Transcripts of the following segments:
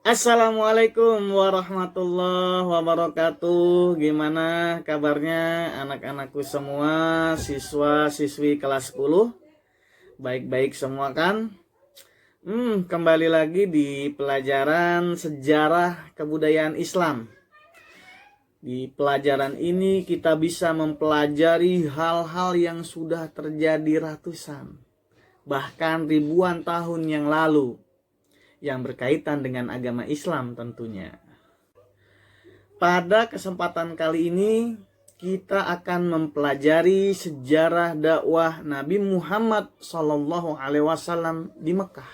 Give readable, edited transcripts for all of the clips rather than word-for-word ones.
Assalamualaikum warahmatullahi wabarakatuh. Gimana kabarnya anak-anakku semua, siswa-siswi kelas 10? Baik-baik semua kan? Kembali lagi di pelajaran sejarah kebudayaan Islam. Di pelajaran ini kita bisa mempelajari hal-hal yang sudah terjadi ratusan, bahkan ribuan tahun yang lalu, yang berkaitan dengan agama Islam tentunya. Pada kesempatan kali ini kita akan mempelajari sejarah dakwah Nabi Muhammad SAW di Mekah.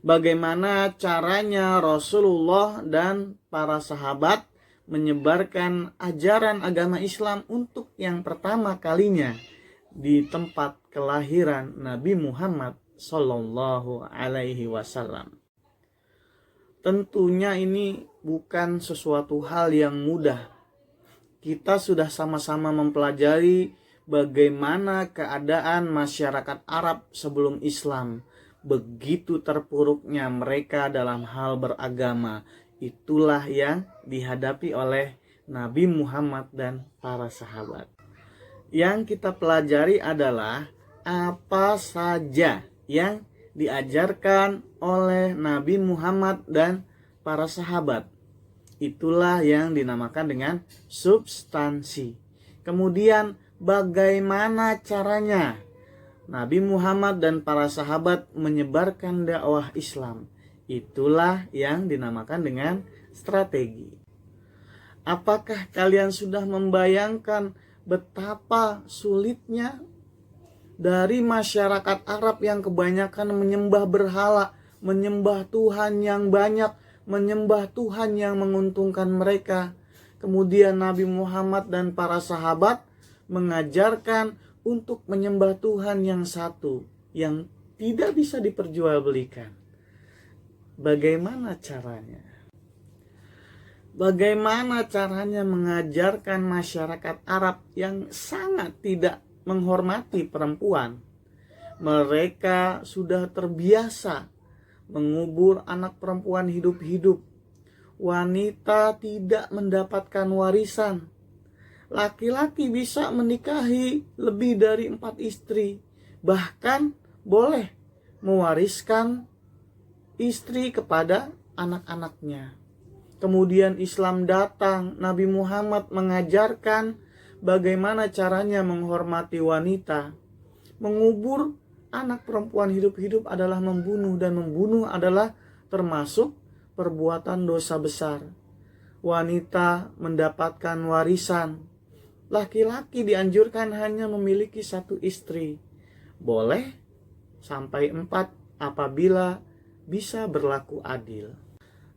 Bagaimana caranya Rasulullah dan para sahabat menyebarkan ajaran agama Islam untuk yang pertama kalinya di tempat kelahiran Nabi Muhammad SAW. Tentunya ini bukan sesuatu hal yang mudah. Kita sudah sama-sama mempelajari bagaimana keadaan masyarakat Arab sebelum Islam. Begitu terpuruknya mereka dalam hal beragama. Itulah yang dihadapi oleh Nabi Muhammad dan para sahabat. Yang kita pelajari adalah apa saja yang diajarkan oleh Nabi Muhammad dan para sahabat. Itulah yang dinamakan dengan substansi. Kemudian bagaimana caranya Nabi Muhammad dan para sahabat menyebarkan dakwah Islam. Itulah yang dinamakan dengan strategi. Apakah kalian sudah membayangkan betapa sulitnya dari masyarakat Arab yang kebanyakan menyembah berhala, menyembah Tuhan yang banyak, menyembah Tuhan yang menguntungkan mereka. Kemudian Nabi Muhammad dan para sahabat mengajarkan untuk menyembah Tuhan yang satu, yang tidak bisa diperjualbelikan. Bagaimana caranya? Bagaimana caranya mengajarkan masyarakat Arab yang sangat tidak menghormati perempuan? Mereka sudah terbiasa mengubur anak perempuan hidup-hidup. Wanita tidak mendapatkan warisan. Laki-laki bisa menikahi lebih dari 4 istri. Bahkan boleh mewariskan istri kepada anak-anaknya. Kemudian Islam datang, Nabi Muhammad mengajarkan bagaimana caranya menghormati wanita. Mengubur anak perempuan hidup-hidup adalah membunuh, dan membunuh adalah termasuk perbuatan dosa besar. Wanita mendapatkan warisan. Laki-laki dianjurkan hanya memiliki 1 istri. Boleh sampai 4 apabila bisa berlaku adil.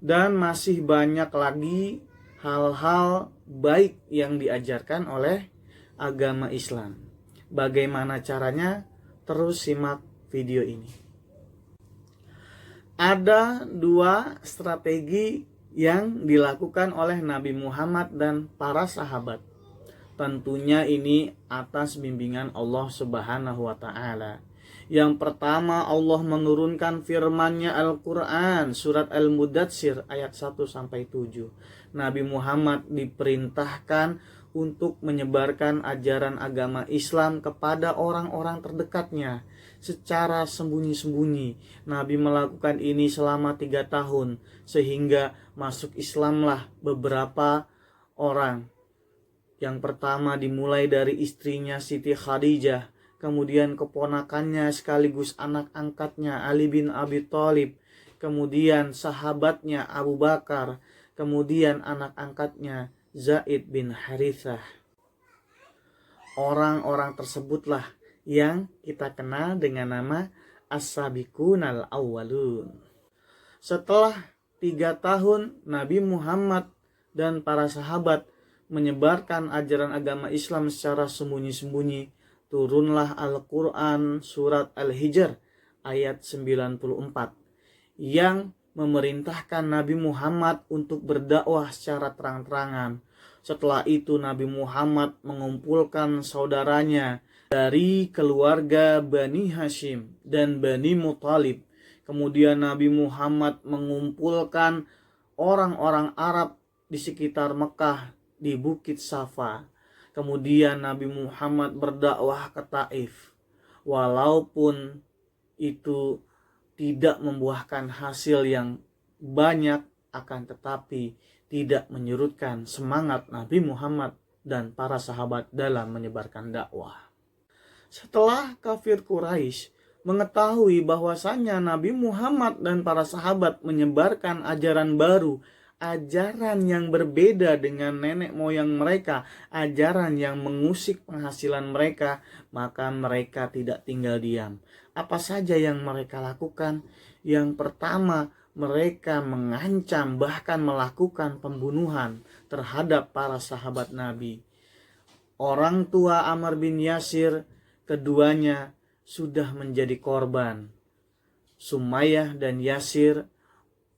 Dan masih banyak lagi hal-hal baik yang diajarkan oleh agama Islam. Bagaimana caranya? Terus simak video ini. Ada 2 strategi yang dilakukan oleh Nabi Muhammad dan para sahabat. Tentunya ini atas bimbingan Allah Subhanahu wa Ta'ala. Yang pertama, Allah menurunkan firman-Nya Al-Quran, surat Al-Mudatsir ayat 1-7. Nabi Muhammad diperintahkan untuk menyebarkan ajaran agama Islam kepada orang-orang terdekatnya secara sembunyi-sembunyi. Nabi melakukan ini selama 3 tahun, sehingga masuk Islamlah beberapa orang. Yang pertama dimulai dari istrinya Siti Khadijah, kemudian keponakannya sekaligus anak angkatnya Ali bin Abi Thalib, kemudian sahabatnya Abu Bakar, kemudian anak angkatnya Zaid bin Harithah. Orang-orang tersebutlah yang kita kenal dengan nama As-Sabiqunal Awwalun. Setelah 3 tahun Nabi Muhammad dan para sahabat menyebarkan ajaran agama Islam secara sembunyi-sembunyi, turunlah Al-Quran surat Al-Hijr ayat 94 yang memerintahkan Nabi Muhammad untuk berdakwah secara terang-terangan. Setelah itu Nabi Muhammad mengumpulkan saudaranya dari keluarga Bani Hashim dan Bani Muthalib. Kemudian Nabi Muhammad mengumpulkan orang-orang Arab di sekitar Mekah di Bukit Safa. Kemudian Nabi Muhammad berdakwah ke Taif. Walaupun itu tidak membuahkan hasil yang banyak, akan tetapi tidak menyurutkan semangat Nabi Muhammad dan para sahabat dalam menyebarkan dakwah. Setelah kafir Quraisy mengetahui bahwasannya Nabi Muhammad dan para sahabat menyebarkan ajaran baru, ajaran yang berbeda dengan nenek moyang mereka, ajaran yang mengusik penghasilan mereka, maka mereka tidak tinggal diam. Apa saja yang mereka lakukan? Yang pertama, mereka mengancam bahkan melakukan pembunuhan terhadap para sahabat Nabi. Orang tua Ammar bin Yasir, keduanya sudah menjadi korban. Sumayyah dan Yasir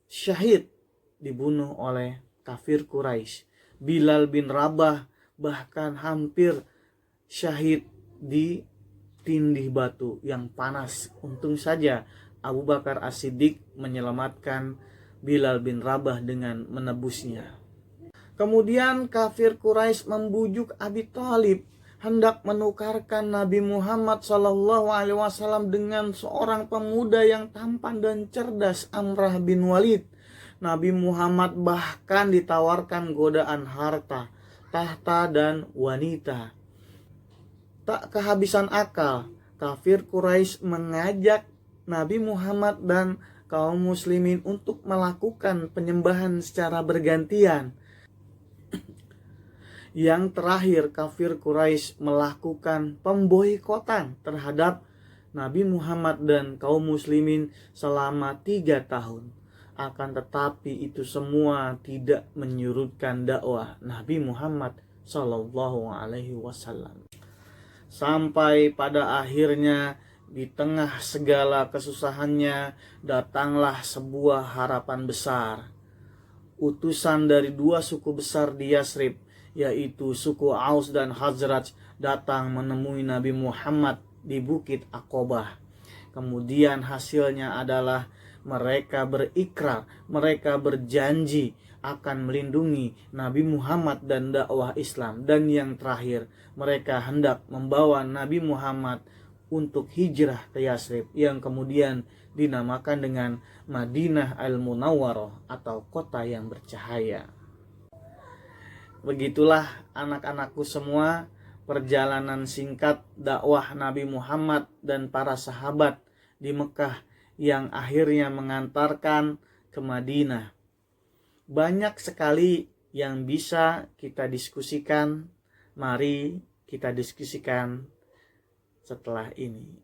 syahid dibunuh oleh kafir Quraisy. Bilal bin Rabah bahkan hampir syahid di tindih batu yang panas. Untung saja Abu Bakar As-Siddiq menyelamatkan Bilal bin Rabah dengan menebusnya. Kemudian kafir Quraisy membujuk Abi Thalib hendak menukarkan Nabi Muhammad SAW dengan seorang pemuda yang tampan dan cerdas, Amrah bin Walid. Nabi Muhammad bahkan ditawarkan godaan harta, tahta, dan wanita. Tak kehabisan akal, kafir Quraisy mengajak Nabi Muhammad dan kaum muslimin untuk melakukan penyembahan secara bergantian. Yang terakhir, kafir Quraisy melakukan pemboikotan terhadap Nabi Muhammad dan kaum muslimin selama 3 tahun. Akan tetapi itu semua tidak menyurutkan dakwah Nabi Muhammad SAW. Sampai pada akhirnya di tengah segala kesusahannya datanglah sebuah harapan besar. Utusan dari 2 suku besar di Yasrib, yaitu suku Aus dan Khazraj, datang menemui Nabi Muhammad di Bukit Aqobah. Kemudian hasilnya adalah mereka berikrar, mereka berjanji akan melindungi Nabi Muhammad dan dakwah Islam. Dan yang terakhir, mereka hendak membawa Nabi Muhammad untuk hijrah ke Yasrib, yang kemudian dinamakan dengan Madinah Al-Munawwarah atau kota yang bercahaya. Begitulah anak-anakku semua, perjalanan singkat dakwah Nabi Muhammad dan para sahabat di Mekah yang akhirnya mengantarkan ke Madinah. Banyak sekali yang bisa kita diskusikan. Mari kita diskusikan setelah ini.